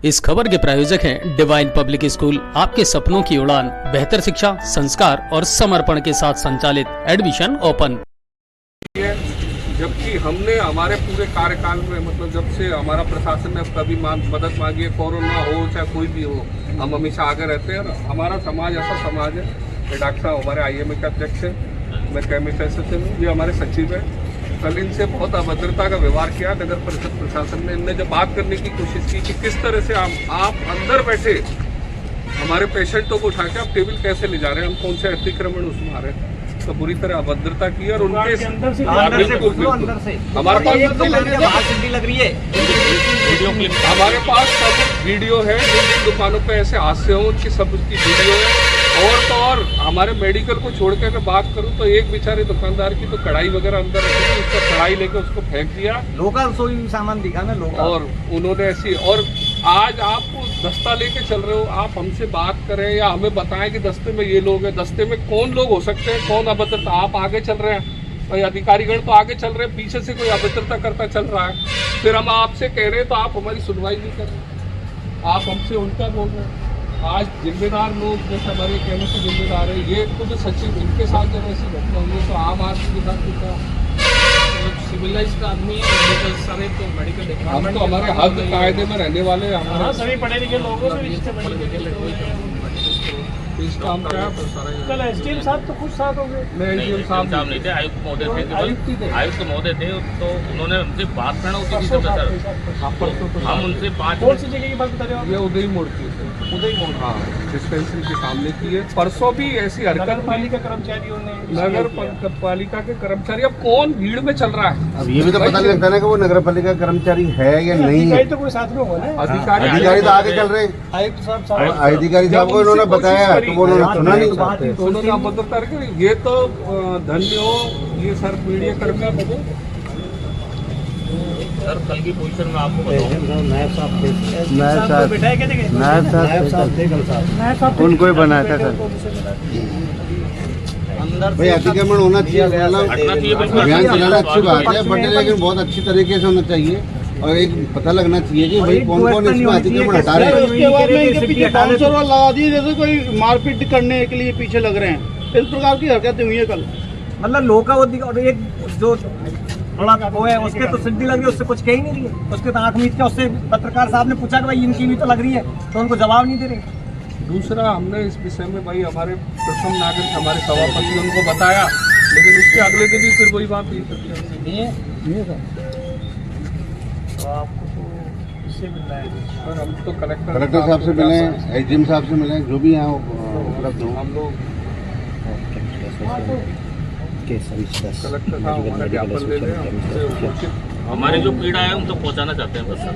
इस खबर के प्रायोजक हैं डिवाइन पब्लिक स्कूल, आपके सपनों की उड़ान, बेहतर शिक्षा, संस्कार और समर्पण के साथ संचालित, एडमिशन ओपन। जबकि हमने हमारे पूरे कार्यकाल में मतलब जब से हमारा प्रशासन ने कभी मदद मांगी है, कोरोना हो चाहे कोई भी हो, हम हमेशा आगे रहते हैं। और हमारा समाज ऐसा समाज है, डॉक्टर साहब हमारे IMA के अध्यक्ष हैं, मैं केमिस्ट एसोसिएशन हूँ, ये हमारे सचिव है। कल इनसे बहुत अभद्रता का व्यवहार किया नगर परिषद प्रशासन ने। इनने जब बात करने की कोशिश की कि किस तरह से आप अंदर बैठे हमारे पेशेंटों को उठा के आप टेबल कैसे ले जा रहे हैं, हम कौन से अतिक्रमण उसमें आ रहे हैं, तो बुरी तरह अभद्रता की। और उनके अंदर से हमारे पास लग रही है, हमारे पास सब वीडियो है, जिन दुकानों पे ऐसे हादसे हो उनकी सब उसकी वीडियो है। और तो और हमारे मेडिकल को छोड़ के अगर बात करूं तो एक बेचारे दुकानदार की तो कढ़ाई वगैरह अंदर रखी थी, उसका कढ़ाई लेके उसको फेंक दिया, लोकल सोई सामान दिखा ना लोकल। और उन्होंने ऐसी, और आज आप दस्ता लेके चल रहे हो, आप हमसे बात करें या हमें बताएं कि दस्ते में ये लोग हैं, दस्ते में कौन लोग हो सकते हैं, कौन अभद्रता। आप आगे चल रहे हैं, भाई अधिकारीगण तो आगे चल रहे हैं, पीछे से कोई अभद्रता करता चल रहा है, फिर हम आपसे कह रहे हैं तो आप हमारी सुनवाई नहीं कर रहे, आप हमसे उल्टा बोल रहे हैं। आज जिम्मेदार लोग जैसे हमारे कहने से जिम्मेदार है, ये खुद सचिव, इनके साथ जब ऐसी घटना हुई तो आम आदमी के साथ कुछ सिविलाइज्ड आदमी है, मेडिकल सारे तो मेडिकल डिपार्टमेंट, हम तो हमारे हद कायदे में रहने वाले हमारे सभी पढ़े लिखे लोगों से इसका हम क्या कल SDM साहब तो कुछ साथ हो गए, SDM साहब नहीं थे, आयुक्त महोदय थे, आयुक्त महोदय थे, तो उन्होंने हमसे बात करना होती थी सर। हम उनसे बात, कौन सी जगह की बात बता रहे हो? ये उदय मोड़ की, उदय मोड़, हाँ, डिस्पेंसरी के सामने की है। परसों भी ऐसी हरकत पालिका कर्मचारियों ने, नगर पालिका के कर्मचारी, अब कौन भीड़ में चल रहा है, अब ये भी तो पता नहीं लगता ना कि वो नगर पालिका कर्मचारी है या नहीं है। तो कोई साथ में होगा ना, अधिकारी तो आगे चल रहे, आयुक्त साहब, अधिकारी साहब को उन्होंने बताया तो वो उन्होंने सुना नहीं, तो उन्होंने अभद्रता करके। ये तो धन्य हो ये सर मीडिया कर्मी। सर कल की पोजीशन में आपको बताऊं, नायब साहब उनको ही बनाया था सर। भाई अतिक्रमण होना चाहिए, अभियान चलाना अच्छी बात है, बट लेकिन बहुत अच्छी तरीके से होना चाहिए और एक पता लगना चाहिए कि भाई कौन कौन इसमें अतिक्रमण हटा रहे हैं। उसके बाद में इनके पीछे बाउंसर वाला लगा दिए, जैसे कोई मारपीट करने के लिए पीछे लग रहे हैं। इस प्रकार की हरकतें हुई है कल। मतलब लोग का और एक जो थोड़ा वो है उसके तो सिद्धि लग रही है, उससे कुछ कह ही नहीं रही है, उसके तो आंख मीच के उससे पत्रकार साहब ने पूछा कि भाई इनकी भी तो लग रही है, तो उनको जवाब नहीं दे रहे। दूसरा, हमने इस विषय में भाई हमारे प्रथम नागरिक हमारे सभापति उनको बताया, लेकिन उसके अगले दिन ही फिर वही बात नहीं करती। आपको तो इससे मिलना है सर, हम तो कलेक्टर साहब से मिले, SDM साहब से मिले, जो भी यहाँ उपलब्ध हो। हम लोग कलेक्टर साहब हमारा ज्ञापन ले लें, हमारे जो पीड़ा है हम तो पहुंचाना चाहते हैं बस सर।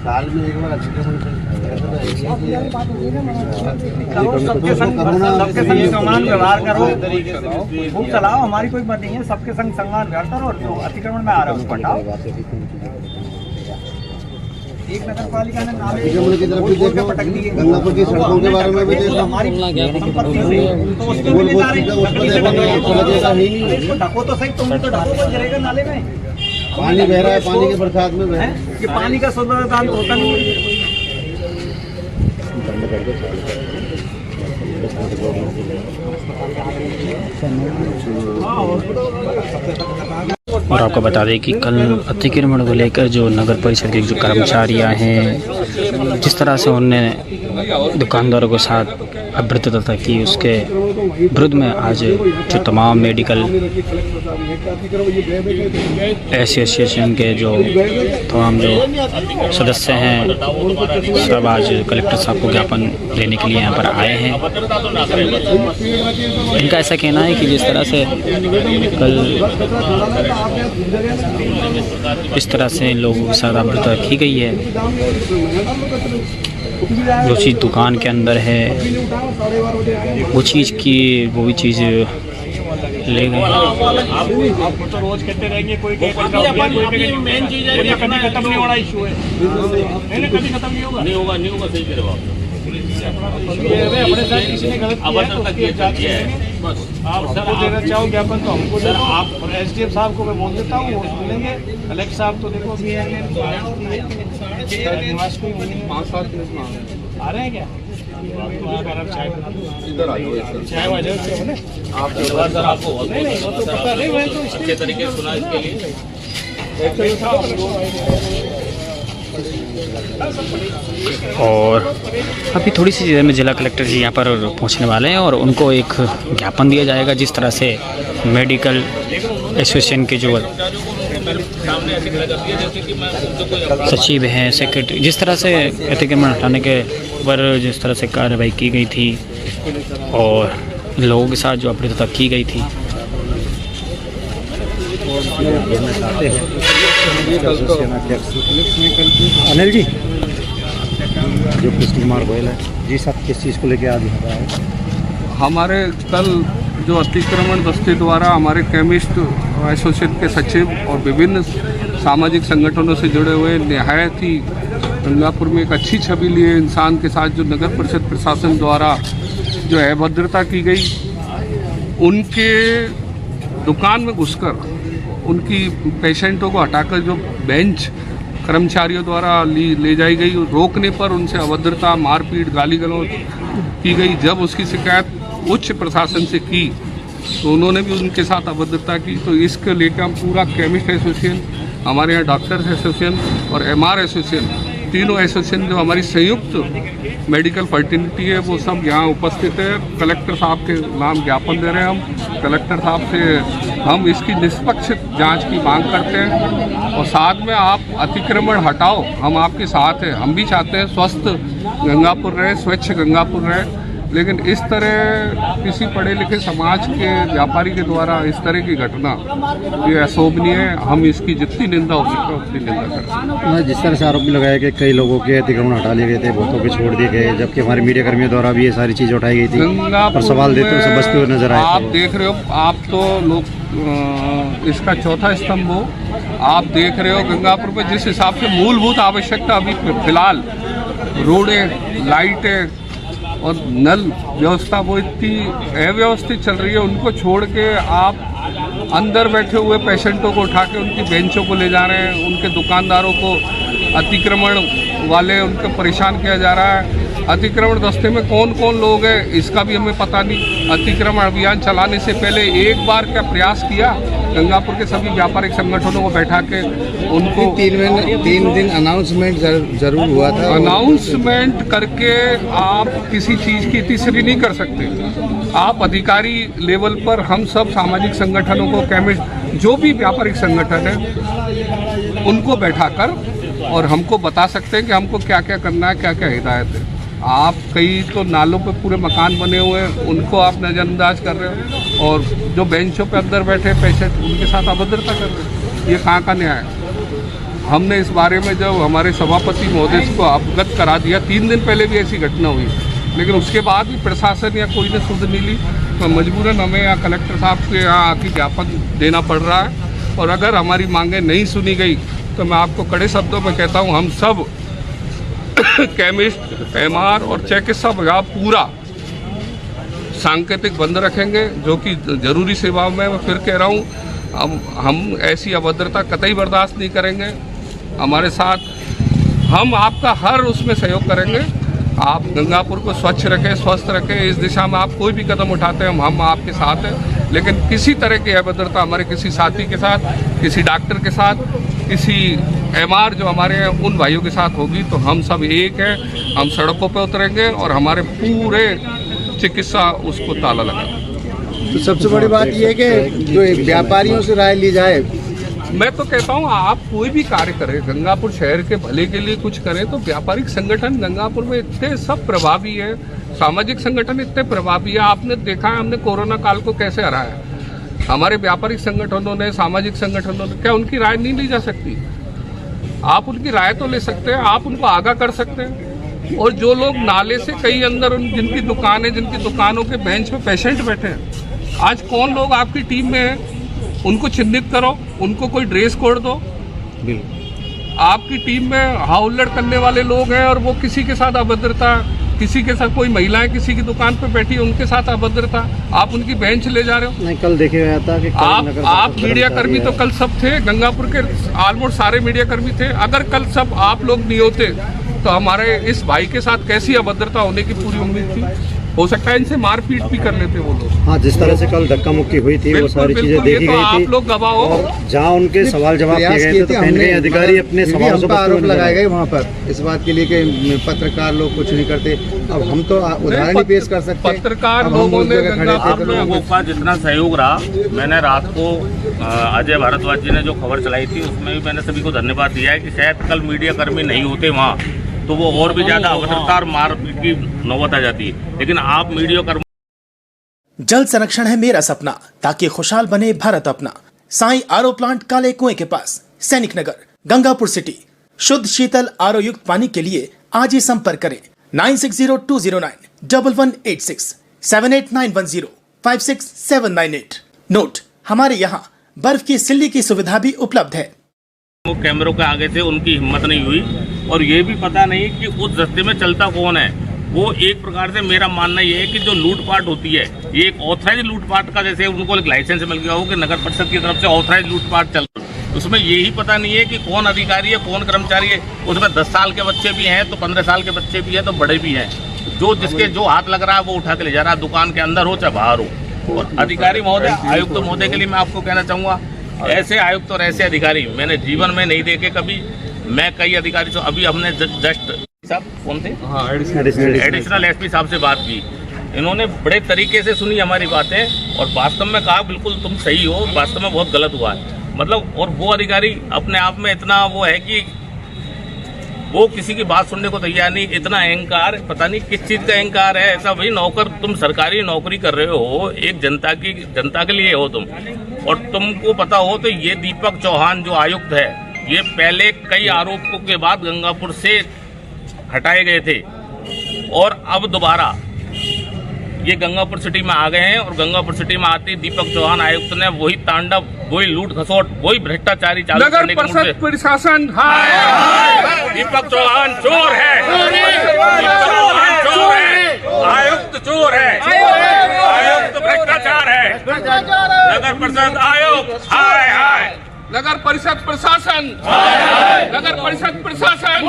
साल में एक बार सबके संग समान व्यवहार करो, खूब चलाओ, हमारी कोई बात नहीं है, सबके संग समान व्यवहार करो और जो अतिक्रमण में आ रहा है उसको हटाओ। एक नगर पालिका ने नाले की तरफ भी देखो, गंगापुर की सड़कों के बारे में भी देखो, ढको तो सही, तुम तो ढको तो गिरेगा नाले में, पानी बह रहा है, पानी के बरसात में बह, ये पानी का समाधान होता नहीं है। और आपको बता दें कि कल अतिक्रमण को लेकर जो नगर परिषद के जो कर्मचारियां हैं, जिस तरह से उन्होंने दुकानदारों के साथ अभद्रता की, उसके विरुद्ध में आज जो तमाम मेडिकल एसोसिएशन के जो तमाम जो सदस्य हैं, सब आज कलेक्टर साहब को ज्ञापन देने के लिए यहाँ पर आए हैं। इनका ऐसा कहना है कि जिस तरह से कल इस तरह से लोगों के साथ अभद्रता की गई है, जो चीज़ दुकान के अंदर है वो चीज़ की वो भी चीज़ ले गए। आप तो रोज कहते रहेंगे, कोई मेन चीज है, कभी खत्म नहीं हो रहा इशू है, कभी खत्म नहीं होगा, नहीं होगा, सही कह रहे हो आप। अपने साथ किसी ने गलत किया है तो उसकी जांच करेंगे। आप हमको देना चाहो ज्ञापन तो हमको दे दो। आप और SDM साहब को मैं बोल देता हूँ, वो मिलेंगे। कलेक्टर साहब तो देखो अभी निवास को 5-7 मिनट में आ रहे हैं क्या? इधर आ जाओ। चाय वाले आप सर आपको नहीं वो तो पता नहीं, मैं तो अच्छे तरीके से सुना इसके लिए। और अभी थोड़ी सी देर में जिला कलेक्टर जी यहाँ पर पहुँचने वाले हैं और उनको एक ज्ञापन दिया जाएगा, जिस तरह से मेडिकल एसोसिएशन के जो सामने ऐसी खड़ा कर दिया जैसे कि मैं उनको कोई सचिव हैं, सेक्रेटरी, जिस तरह से अतिक्रमण हटाने के पर जिस तरह से कार्रवाई की गई थी और लोगों के साथ जो अभद्रता की गई थी। अनिल जी, जो कृष्ण कुमार गोयल है जी साहब, किस चीज़ को लेके आज यहाँ पर आए? हमारे कल जो अतिक्रमण दस्ते द्वारा हमारे केमिस्ट एसोसिएशन के सचिव और विभिन्न सामाजिक संगठनों से जुड़े हुए निहायत ही गंगापुर में एक अच्छी छवि लिए इंसान के साथ जो नगर परिषद प्रशासन द्वारा जो अभद्रता की गई, उनके दुकान में घुसकर उनकी पेशेंटों को हटाकर जो बेंच कर्मचारियों द्वारा ले जाई गई, रोकने पर उनसे अभद्रता, मारपीट, गाली गलौज की गई। जब उसकी शिकायत उच्च प्रशासन से की तो उन्होंने भी उनके साथ अभद्रता की। तो इसको लेकर हम पूरा केमिस्ट एसोसिएशन, हमारे यहाँ डॉक्टर्स एसोसिएशन और MR एसोसिएशन, तीनों एसोसिएशन जो हमारी संयुक्त मेडिकल फर्टिलिटी है, वो सब यहाँ उपस्थित है। कलेक्टर साहब के नाम ज्ञापन दे रहे हैं हम। कलेक्टर साहब से हम इसकी निष्पक्ष जांच की मांग करते हैं और साथ में आप अतिक्रमण हटाओ, हम आपके साथ हैं। हम भी चाहते हैं स्वस्थ गंगापुर रहे, स्वच्छ गंगापुर रहे, लेकिन इस तरह किसी पढ़े लिखे समाज के व्यापारी के द्वारा इस तरह की घटना ये अशोभनीय है। हम इसकी जितनी निंदा हो सकता है उतनी निंदा करें। जिस तरह से आरोप लगाया कि कई लोगों के अतिक्रमण हटा लिए गए थे, बहुतों के छोड़ दिए गए, जबकि हमारे मीडिया कर्मियों द्वारा भी ये सारी चीज़ें उठाई गई थी और सवाल देते हुए बचते हुए नजर आए। आप देख रहे हो, आप तो लोग इसका चौथा स्तंभ हो, आप देख रहे हो गंगापुर में जिस हिसाब से मूलभूत आवश्यकता अभी फिलहाल रोडें, लाइटें और नल व्यवस्था वो इतनी अव्यवस्थित चल रही है, उनको छोड़ के आप अंदर बैठे हुए पेशेंटों को उठा के उनकी बेंचों को ले जा रहे हैं, उनके दुकानदारों को अतिक्रमण वाले उनको परेशान किया जा रहा है। अतिक्रमण दस्ते में कौन कौन लोग हैं इसका भी हमें पता नहीं। अतिक्रमण अभियान चलाने से पहले एक बार क्या प्रयास किया गंगापुर के सभी व्यापारिक संगठनों को बैठा के उनको 3 दिन अनाउंसमेंट जरूर हुआ था। अनाउंसमेंट करके आप किसी चीज़ की तीसरी नहीं कर सकते। आप अधिकारी लेवल पर हम सब सामाजिक संगठनों को, केमिस्ट, जो भी व्यापारिक संगठन है, उनको बैठाकर और हमको बता सकते हैं कि हमको क्या क्या करना है, क्या क्या हिदायत है। आप कई तो नालों पे पूरे मकान बने हुए हैं, उनको आप नज़रअंदाज कर रहे हो और जो बेंचों पे अंदर बैठे पेशेंट उनके साथ अभद्रता कर रहे हो। ये कहाँ का न्याय है? हमने इस बारे में जब हमारे सभापति महोदय को अवगत करा दिया, 3 दिन पहले भी ऐसी घटना हुई, लेकिन उसके बाद भी प्रशासन या कोई ने सुध नहीं ली, तो मजबूरन हमें यहाँ कलेक्टर साहब के यहाँ आके ज्ञापन देना पड़ रहा है। और अगर हमारी मांगें नहीं सुनी गई तो मैं आपको कड़े शब्दों में कहता हूँ, हम सब केमिस्ट, MR और चिकित्सा विभाग पूरा सांकेतिक बंद रखेंगे, जो कि जरूरी सेवाओं में। मैं फिर कह रहा हूँ, हम ऐसी अभद्रता कतई बर्दाश्त नहीं करेंगे। हमारे साथ हम आपका हर उसमें सहयोग करेंगे। आप गंगापुर को स्वच्छ रखें, स्वस्थ रखें, इस दिशा में आप कोई भी कदम उठाते हैं हम आपके साथ हैं। लेकिन किसी तरह की अभद्रता हमारे किसी साथी के साथ, किसी डॉक्टर के साथ, किसी MR जो हमारे हैं उन भाइयों के साथ होगी तो हम सब एक हैं। हम सड़कों पर उतरेंगे और हमारे पूरे चिकित्सा उसको ताला लगाएंगे। तो सबसे बड़ी बात यह है कि जो व्यापारियों से राय ली जाए। मैं तो कहता हूँ आप कोई भी कार्य करें, गंगापुर शहर के भले के लिए कुछ करें, तो व्यापारिक संगठन गंगापुर में इतने सब प्रभावी है, सामाजिक संगठन इतने प्रभावी है। आपने देखा है हमने कोरोना काल को कैसे हराया। हमारे व्यापारिक संगठनों ने, सामाजिक संगठनों ने, क्या उनकी राय नहीं ली जा सकती? आप उनकी राय तो ले सकते हैं, आप उनको आगाह कर सकते हैं। और जो लोग नाले से कई अंदर, जिनकी दुकान है, जिनकी दुकानों के बेंच पे पेशेंट बैठे हैं, आज कौन लोग आपकी टीम में हैं, उनको चिन्हित करो, उनको कोई ड्रेस कोड दो। आपकी टीम में हाउल्लड़ करने वाले लोग हैं और वो किसी के साथ अभद्रता किसी के साथ कोई महिलाएं किसी की दुकान पे बैठी उनके साथ अभद्रता, आप उनकी बेंच ले जा रहे हो। नहीं, कल देखे गया था कि आप मीडिया कर्मी तो कल सब थे, गंगापुर के ऑलमोस्ट सारे मीडिया कर्मी थे। अगर कल सब आप लोग नहीं होते तो हमारे इस भाई के साथ कैसी अभद्रता होने की पूरी उम्मीद थी। हो सकता है इनसे मारपीट भी कर लेते वो लोग। हाँ, जिस तरह से कल धक्का मुक्की हुई थी वो सारी चीजें देखी गई थी। आप लोग गवाह हो। जहाँ उनके सवाल जवाब किए गए थे तो कहीं ना कहीं अधिकारी अपने सवालों से आरोप लगाए गए वहाँ पर इस बात के लिए कि पत्रकार लोग कुछ नहीं करते। अब हम तो उदाहरण ही पेश कर सकते। पत्रकार लोगों ने आप लोगों का जितना सहयोग रहा, मैंने रात को अजय भारद्वाज जी ने जो खबर चलाई थी उसमें भी मैंने सभी को धन्यवाद दिया है कि शायद कल मीडिया कर्मी नहीं होते वहाँ तो वो और भी ज्यादा अभद्रता मारपीट की नौबत आ जाती है, लेकिन आप मीडिया कर्मी। जल संरक्षण है मेरा सपना, ताकि खुशहाल बने भारत अपना। साई आरओ प्लांट काले कुएं के पास, सैनिक नगर, गंगापुर सिटी। शुद्ध शीतल आरओ युक्त पानी के लिए आज ही संपर्क करें 9602091186 7891056798। नोट, हमारे यहाँ बर्फ की सिल्ली की सुविधा भी उपलब्ध है। वो कैमरों के आगे थे, उनकी हिम्मत नहीं हुई और ये भी पता नहीं कि उस रास्ते में चलता कौन है। वो एक प्रकार से मेरा मानना ये है कि जो लूटपाट होती है ये एक ऑथराइज लूटपाट का, जैसे उनको एक लाइसेंस मिल गया हो कि नगर परिषद की तरफ से ऑथराइज लूटपाट चल रहा है, उसमें यही पता नहीं है कि कौन अधिकारी है कौन कर्मचारी है। उसमें 10 साल के बच्चे भी हैं तो 15 साल के बच्चे भी हैं तो बड़े भी हैं। जो जिसके जो हाथ लग रहा है वो उठा के ले जा रहा है, दुकान के अंदर हो चाहे बाहर हो। और अधिकारी महोदय, आयुक्त महोदय के लिए मैं आपको कहना चाहूँगा, ऐसे आयुक्त और ऐसे अधिकारी मैंने जीवन में नहीं देखे कभी। मैं कई अधिकारी से अभी हमने जस्ट साहब कौन थे एडिशनल एसपी साहब से बात की, इन्होंने बड़े तरीके से सुनी हमारी बातें और वास्तव में कहा बिल्कुल तुम सही हो, वास्तव में बहुत गलत हुआ है मतलब। और वो अधिकारी अपने आप में इतना वो है कि वो किसी की बात सुनने को तैयार नहीं, इतना अहंकार, पता नहीं किस चीज का अहंकार है ऐसा। भाई नौकर, तुम सरकारी नौकरी कर रहे हो, एक जनता के लिए हो तुम, और तुमको पता हो तो ये दीपक चौहान जो आयुक्त है ये पहले कई आरोपों के बाद गंगापुर से हटाए गए थे और अब दोबारा ये गंगापुर सिटी में आ गए हैं। और गंगापुर सिटी में आती दीपक चौहान आयुक्त ने वही तांडव, वही लूट खसोट, वही भ्रष्टाचारी चालू करने की नगर प्रशासन दीपक चौहान चोर है, आयुक्त चोर है, आयुक्त भ्रष्टाचार है, नगर परिषद आयोग हाय हाय, नगर परिषद प्रशासन, नगर परिषद प्रशासन,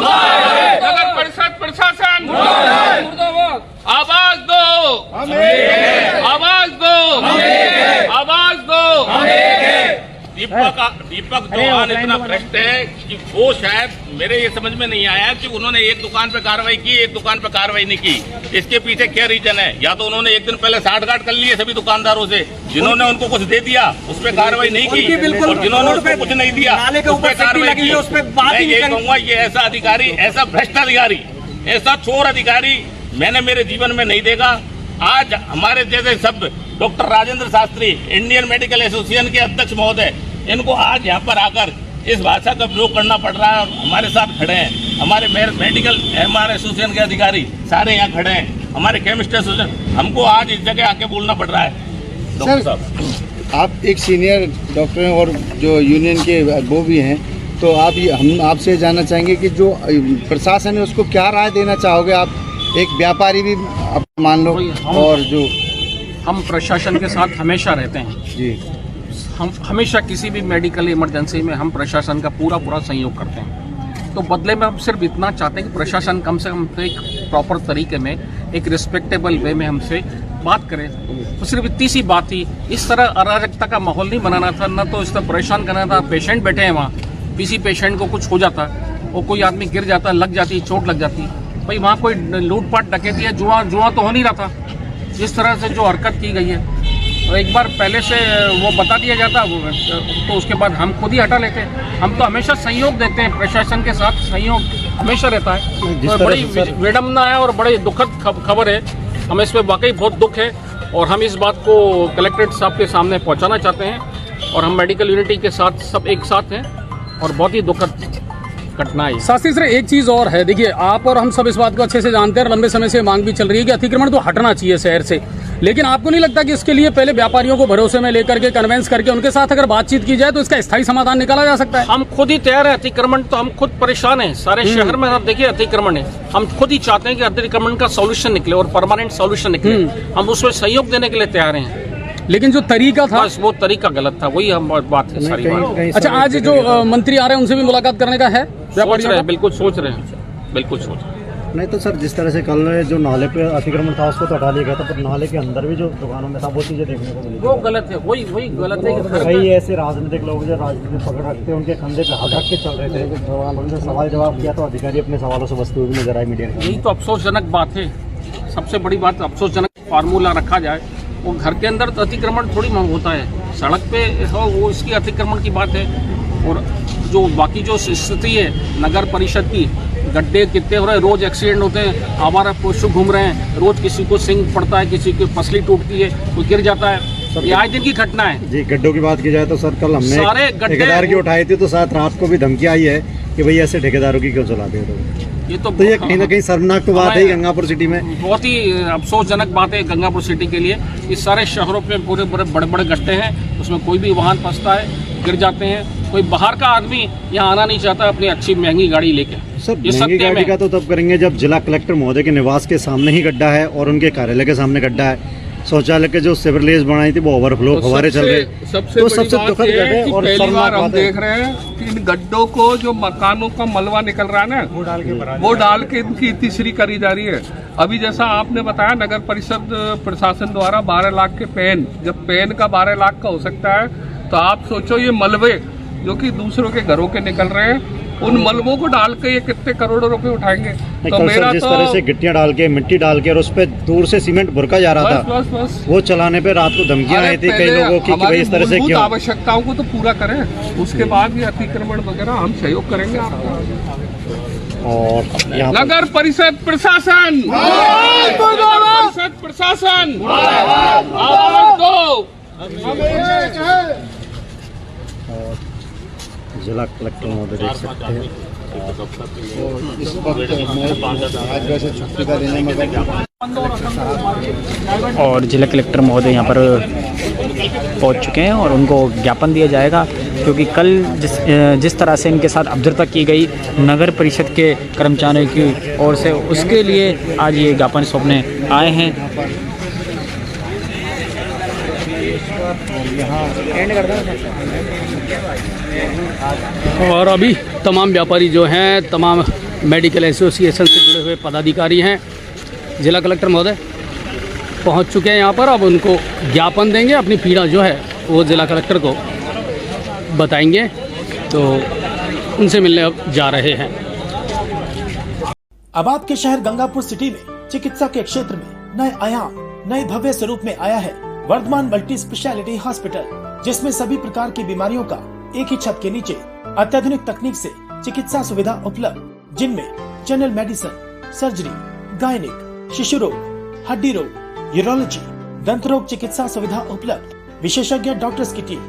नगर परिषद प्रशासन, आवाज दो, आवाज दो, आवाज दो। दीपक चौहान इतना भ्रष्ट है कि वो शायद मेरे ये समझ में नहीं आया कि उन्होंने एक दुकान पे कार्रवाई की, एक दुकान पे कार्रवाई नहीं की। इसके पीछे क्या रीजन है? या तो उन्होंने एक दिन पहले साठगांठ कर लिए सभी दुकानदारों से, जिन्होंने उनको कुछ दे दिया उस पर कार्रवाई नहीं की, और जिन्होंने उनको कुछ नहीं दिया उस पर कार्रवाई की। मैं यही कहूँगा ये ऐसा अधिकारी, ऐसा भ्रष्ट अधिकारी, ऐसा चोर अधिकारी मैंने मेरे जीवन में नहीं देखा। आज हमारे जैसे सब doctor Rajendra Shastri, Indian medical association के अध्यक्ष महोदय, इनको आज यहाँ पर आकर इस भाषा का प्रयोग करना पड़ रहा है और हमारे साथ खड़े हैं। हमारे मेडिकल हमारे एसोसिएशन के अधिकारी सारे यहाँ खड़े हैं, हमारे केमिस्ट्री एसोसिएशन, हमको आज इस जगह आके बोलना पड़ रहा है। डॉक्टर साहब, आप एक सीनियर डॉक्टर हैं और जो यूनियन के वो भी हैं, तो हम आपसे जानना चाहेंगे कि जो प्रशासन है उसको क्या राय देना चाहोगे आप? एक व्यापारी भी आप मान लो, और जो हम प्रशासन के साथ हमेशा रहते हैं जी, हम हमेशा किसी भी मेडिकल इमरजेंसी में हम प्रशासन का पूरा सहयोग करते हैं। तो बदले में हम सिर्फ इतना चाहते हैं कि प्रशासन कम से कम एक प्रॉपर तरीके में, एक रिस्पेक्टेबल वे में हमसे बात करें। तो सिर्फ इतनी सी बात थी, इस तरह अराजकता का माहौल नहीं बनाना था, न तो इस तरह परेशान करना था। पेशेंट बैठे हैं वहाँ, किसी पेशेंट को कुछ हो जाता और कोई आदमी गिर जाता, लग जाती, चोट लग जाती, भाई वहाँ कोई लूटपाट डकैती है, जुआ तो हो नहीं रहा था। जिस तरह से जो हरकत की गई है, और एक बार पहले से वो बता दिया जाता तो उसके बाद हम खुद ही हटा लेते। हम तो हमेशा सहयोग देते हैं, प्रशासन के साथ सहयोग हमेशा रहता है। तो बड़ी विडम्बना है और बड़ी दुखद खबर है, हमें इस पर वाकई बहुत दुख है और हम इस बात को कलेक्ट्रेट साहब के सामने पहुँचाना चाहते हैं। और हम मेडिकल यूनिटी के साथ सब एक साथ हैं और बहुत ही दुखद घटना है। शास्त्री सर, एक चीज़ और है, देखिए आप और हम सब इस बात को अच्छे से जानते हैं और लंबे समय से मांग भी चल रही है कि अतिक्रमण तो हटना चाहिए शहर से, लेकिन आपको नहीं लगता कि इसके लिए पहले व्यापारियों को भरोसे में लेकर के कन्वेंस करके उनके साथ अगर बातचीत की जाए तो इसका स्थायी समाधान निकाला जा सकता है? हम खुद ही तैयार है। अतिक्रमण तो हम खुद परेशान हैं, सारे शहर में आप देखिए अतिक्रमण है। हम खुद ही चाहते हैं कि अतिक्रमण का सॉल्यूशन निकले और परमानेंट सॉल्यूशन निकले। हम उसमें सहयोग देने के लिए तैयार हैं, लेकिन जो तरीका था बस वो तरीका गलत था, वही हम बात है सारी बात। अच्छा, आज जो मंत्री आ रहे हैं उनसे भी मुलाकात करने का है? सोच रहे हैं, बिल्कुल सोच रहे हैं, बिल्कुल सोच रहे हैं। नहीं तो सर, जिस तरह से कल जो नाले पे अतिक्रमण था उसको तो हटा लिया गया था, पर नाले के अंदर भी जो दुकानों में था वो चीज़ें देखने को मिली। वो गलत है, वही गलत है। कई ऐसे राजनीतिक लोग जो राजनीति पकड़ रखते हैं उनके कंधे पे हाथ रख के चल रहे थे। उन्होंने सवाल जवाब किया तो अधिकारी अपने सवालों से बचते हुए भी नजर आए मीडिया में। यही तो अफसोसजनक बात है, सबसे बड़ी बात अफसोसजनक फार्मूला रखा जाए। वो घर के अंदर तो अतिक्रमण थोड़ी होता है, सड़क पे हो वो इसकी अतिक्रमण की बात है। और जो बाकी जो स्थिति है नगर परिषद की, गड्ढे कितने हो रहे हैं, रोज एक्सीडेंट होते हैं, आवारा पशु घूम रहे हैं, रोज किसी को सिंग पड़ता है, किसी की पसली टूटती है, कोई गिर जाता है। ये आज दिन की घटना है जी। गड्ढों की बात की जाए तो सर कल हमने सारे ठेकेदार की उठाई थी, तो साथ रात को भी धमकी आई है कि भाई ऐसे ठेकेदारों की क्यों चलाते हो? तो ये कहीं ना कहीं शर्मनाक तो बात है गंगापुर सिटी में। बहुत ही अफसोसजनक बात है गंगापुर सिटी के लिए। इस सारे शहरों में पूरे बड़े बड़े गड्ढे हैं, उसमें कोई भी वाहन फंसता है, गिर जाते हैं। कोई बाहर का आदमी यहाँ आना नहीं चाहता अपनी अच्छी महंगी गाड़ी लेके। सर महंगी गाड़ी का तो तब करेंगे जब जिला कलेक्टर महोदय के निवास के सामने ही गड्ढा है और उनके कार्यालय के सामने गड्ढा है। शौचालय के जो सिवरलेस बनाई थी वो ओवरफ्लो फवारे चल रहे। सबसे दुखद है कि पहली बार हम देख रहे हैं कि इन गड्ढों को जो मकानों का मलबा निकल रहा है ना, वो डाल के इनकी तीसरी करी जा रही है। अभी जैसा आपने बताया नगर परिषद प्रशासन द्वारा 12 लाख के पेन, जब पेन का 12 लाख का हो सकता है तो आप सोचो ये मलबे जो कि दूसरों के घरों के निकल रहे हैं, उन मलबों को डाल के ये कितने करोड़ों रुपए उठाएंगे। तो मेरा जिस तरह से गिट्टियां डाल के मिट्टी डाल के और उस पे दूर से सीमेंट भुरका जा रहा था, बस वो चलाने पे रात को धमकियां आई थी कई लोगों की कि भाई इस तरह से क्यों। आवश्यकताओं को तो पूरा करें, उसके बाद ये अतिक्रमण वगैरह हम सहयोग करेंगे आपको। और नगर परिषद प्रशासन, परिषद प्रशासन आवाज दो। जिला कलेक्टर महोदय देख सकते हैं इस वक्त आज वैसे छुट्टी का दिन है और जिला कलेक्टर महोदय यहाँ पर पहुँच चुके हैं और उनको ज्ञापन दिया जाएगा, क्योंकि कल जिस तरह से इनके साथ अभद्रता की गई नगर परिषद के कर्मचारियों की ओर से, उसके लिए आज ये ज्ञापन सौंपने आए हैं। और अभी तमाम व्यापारी जो हैं, तमाम मेडिकल एसोसिएशन से जुड़े हुए पदाधिकारी हैं, जिला कलेक्टर महोदय पहुंच चुके हैं यहाँ पर। अब उनको ज्ञापन देंगे, अपनी पीड़ा जो है वो जिला कलेक्टर को बताएंगे, तो उनसे मिलने अब जा रहे हैं। अब आपके शहर गंगापुर सिटी में चिकित्सा के क्षेत्र में नए आयाम, नए भव्य स्वरूप में आया है वर्धमान मल्टी स्पेशलिटी हॉस्पिटल, जिसमें सभी प्रकार की बीमारियों का एक ही छत के नीचे अत्याधुनिक तकनीक से चिकित्सा सुविधा उपलब्ध, जिनमें जनरल मेडिसिन, सर्जरी, गायनिक, शिशु रोग, हड्डी रोग, यूरोलॉजी, दंत रोग चिकित्सा सुविधा उपलब्ध, विशेषज्ञ डॉक्टर्स की टीम,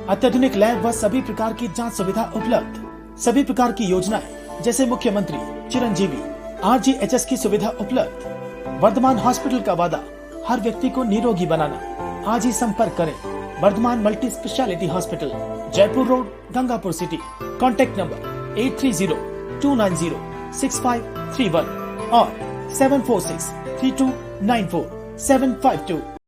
अत्याधुनिक लैब व सभी प्रकार की जांच सुविधा उपलब्ध, सभी प्रकार की योजनाएं जैसे मुख्यमंत्री चिरंजीवी RGHS की सुविधा उपलब्ध। वर्धमान हॉस्पिटल का वादा हर व्यक्ति को निरोगी बनाना। आज ही संपर्क करें Vardhaman multi speciality hospital, Jaipur road, Gangapur city. Contact number 8302906531 और 7463294752।